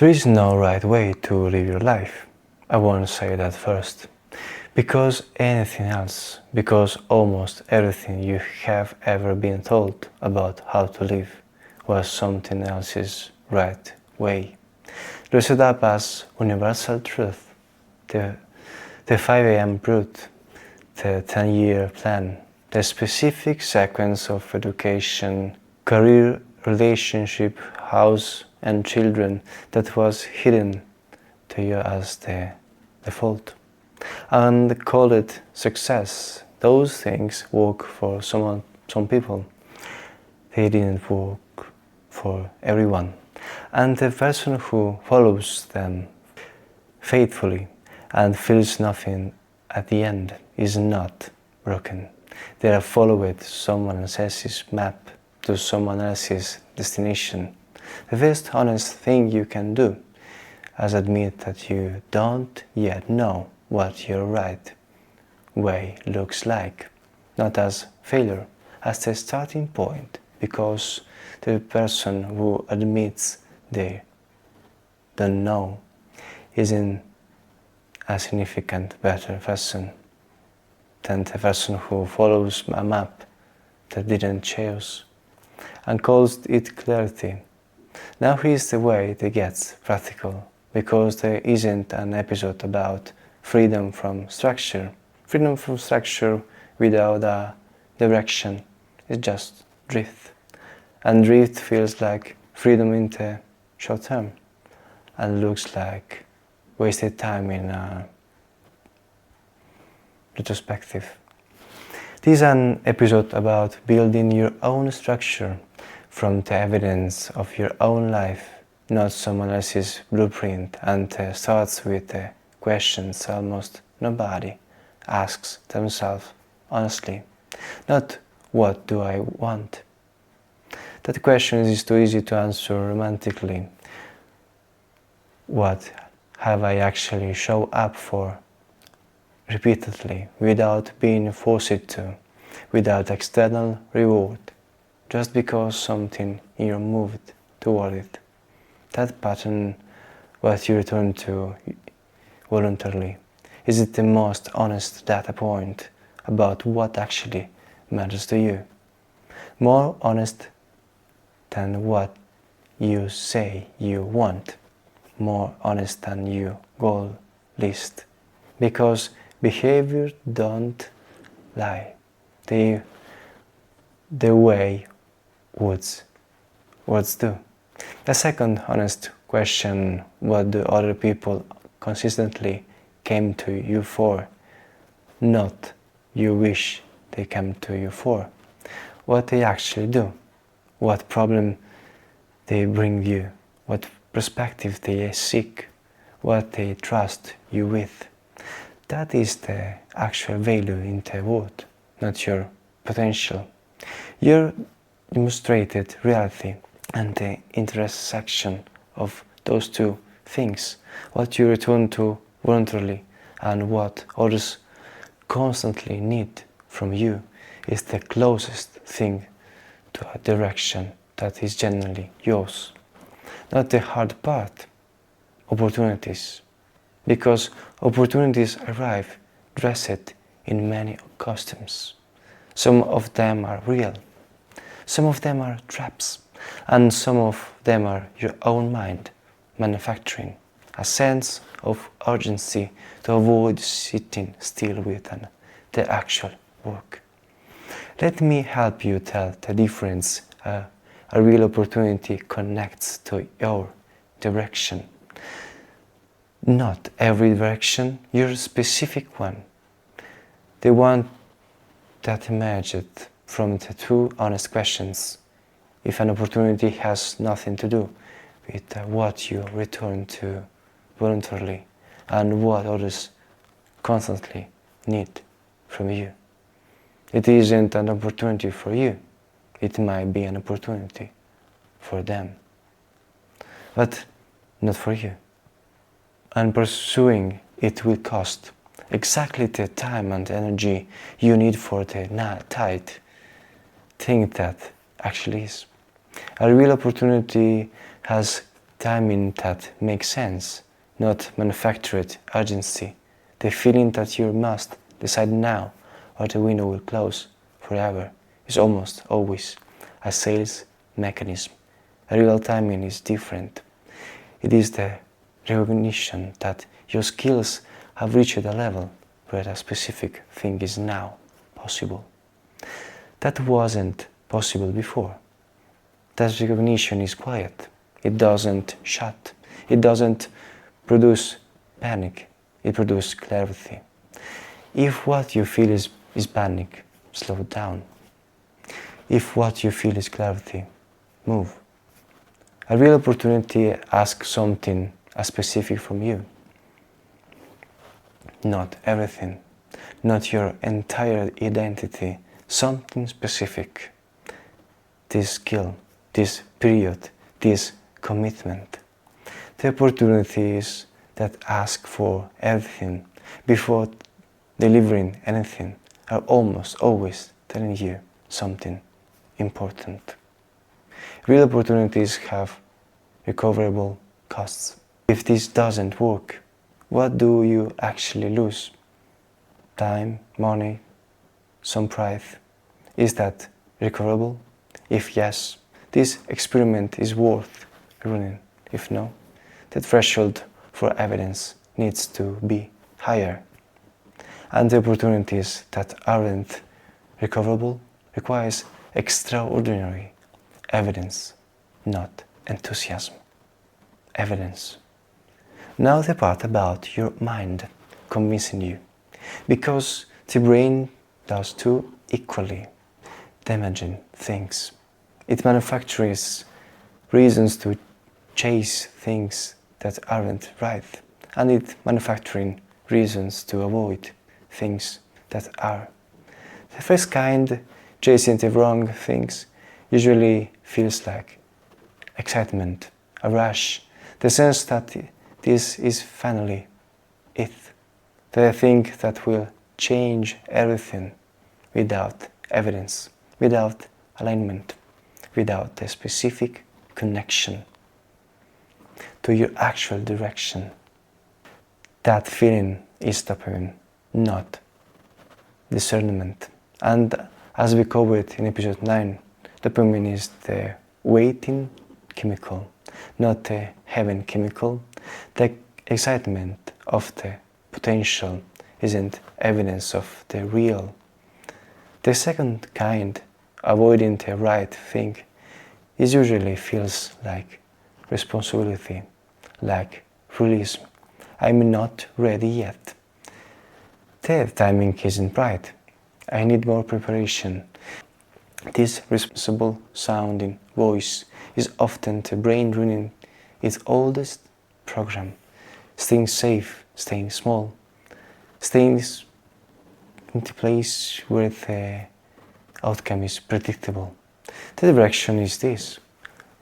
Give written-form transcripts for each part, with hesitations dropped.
There is no right way to live your life. I want to say that first. Because anything else, because almost everything you have ever been told about how to live was something else's right way. Dressed up as universal truth, the 5 a.m. route, the 10-year plan, the specific sequence of education, career, relationship, house and children that was hidden to you as the default. And call it success. Those things work for some people. They didn't work for everyone. And the person who follows them faithfully and feels nothing at the end is not broken. They are followed someone else's map to someone else's destination. The best honest thing you can do is admit that you don't yet know what your right way looks like, not as failure, as the starting point, because the person who admits they don't know isn't a significant better person than the person who follows a map that didn't choose and calls it clarity. Now here's the way it gets practical, because there isn't an episode about freedom from structure. Freedom from structure without a direction is just drift. And drift feels like freedom in the short term and looks like wasted time in a retrospective. This is an episode about building your own structure from the evidence of your own life, not someone else's blueprint, and starts with the questions almost nobody asks themselves honestly. Not what do I want? That question is too easy to answer romantically. What have I actually shown up for repeatedly without being forced to, without external reward, just because something in you moved toward it? That pattern, what you return to voluntarily, is it the most honest data point about what actually matters to you? More honest than what you say you want, more honest than your goal list. Because behavior don't lie, the way words do. The second honest question, what do other people consistently came to you for? Not you wish they came to you for. What they actually do. What problem they bring you. What perspective they seek. What they trust you with. That is the actual value in the world, not your potential. Your demonstrated reality and the intersection of those two things, what you return to voluntarily and what others constantly need from you, is the closest thing to a direction that is genuinely yours. Not the hard part, opportunities. Because opportunities arrive dressed in many costumes. Some of them are real, some of them are traps, and some of them are your own mind manufacturing a sense of urgency to avoid sitting still with the actual work. Let me help you tell the difference a real opportunity connects to your direction. Not every direction, your specific one. The one that emerged from the two honest questions. If an opportunity has nothing to do with what you return to voluntarily and what others constantly need from you. It isn't an opportunity for you. It might be an opportunity for them, but not for you. And pursuing it will cost exactly the time and energy you need for the tight thing that actually is. A real opportunity has timing that makes sense, not manufactured urgency, the feeling that you must decide now or the window will close forever, is almost always a sales mechanism. A real timing is different. It is the recognition that your skills have reached a level where a specific thing is now possible. That wasn't possible before. That recognition is quiet. It doesn't shout. It doesn't produce panic. It produces clarity. If what you feel is panic, slow down. If what you feel is clarity, move. A real opportunity asks something specific from you. Not everything, not your entire identity, something specific. This skill, this period, this commitment. The opportunities that ask for everything before delivering anything are almost always telling you something important. Real opportunities have recoverable costs. If this doesn't work, what do you actually lose? Time, money, some pride. Is that recoverable? If yes, this experiment is worth running. If no, the threshold for evidence needs to be higher. And the opportunities that aren't recoverable requires extraordinary evidence, not enthusiasm. Evidence. Now the part about your mind convincing you, because the brain does two equally damaging things. It manufactures reasons to chase things that aren't right, and it manufacturing reasons to avoid things that are. The first kind, chasing the wrong things, usually feels like excitement, a rush, the sense that this is finally it, the thing that will change everything without evidence, without alignment, without a specific connection to your actual direction. That feeling is dopamine, not discernment. And as we covered in episode 9, dopamine is the waiting chemical, not the heaven chemical. The excitement of the potential isn't evidence of the real. The second kind, avoiding the right thing, is usually feels like responsibility, like realism. I'm not ready yet. The timing isn't right. I need more preparation. This responsible sounding voice is often the brain running its oldest program, staying safe, staying small, staying in the place where the outcome is predictable. The direction is this: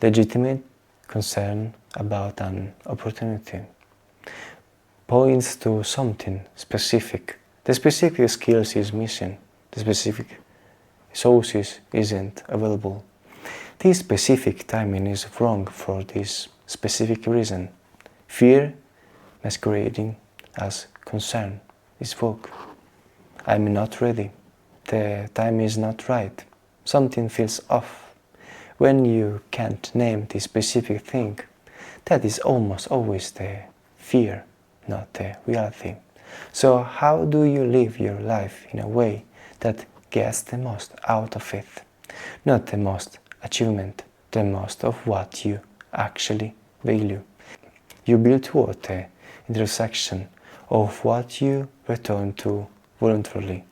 legitimate concern about an opportunity. Points to something specific. The specific skills is missing. The specific sources isn't available. This specific timing is wrong for this specific reason. Fear masquerading as concern is vague. I'm not ready. The time is not right. Something feels off. When you can't name the specific thing, that is almost always the fear, not the reality. So how do you live your life in a way that gets the most out of it? Not the most achievement, the most of what you actually value. You build toward the intersection of what you return to voluntarily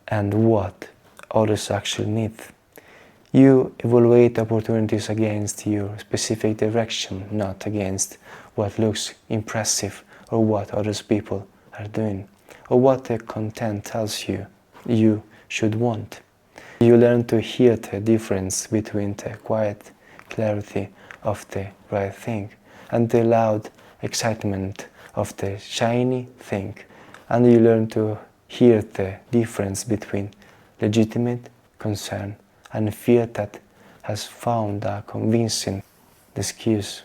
and what others actually need. You evaluate opportunities against your specific direction, not against what looks impressive or what other people are doing, or what the content tells you you should want. You learn to hear the difference between the quiet clarity of the right thing and the loud excitement of the shiny thing, and you learn to hear the difference between legitimate concern and fear that has found a convincing excuse.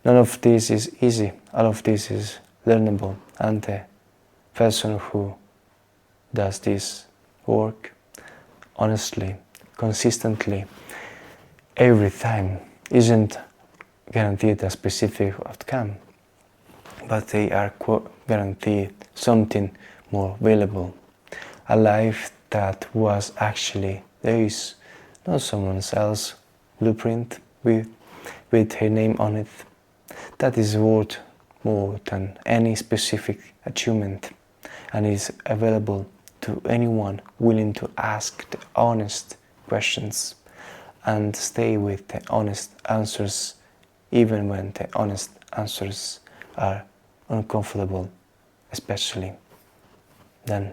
None of this is easy, all of this is learnable, and the person who does this work honestly, consistently, every time isn't guaranteed a specific outcome, but they are guaranteed something more valuable, a life that was actually theirs, not someone else's blueprint with her name on it. That is worth more than any specific achievement, and is available to anyone willing to ask the honest questions and stay with the honest answers, even when the honest answers are uncomfortable, especially then.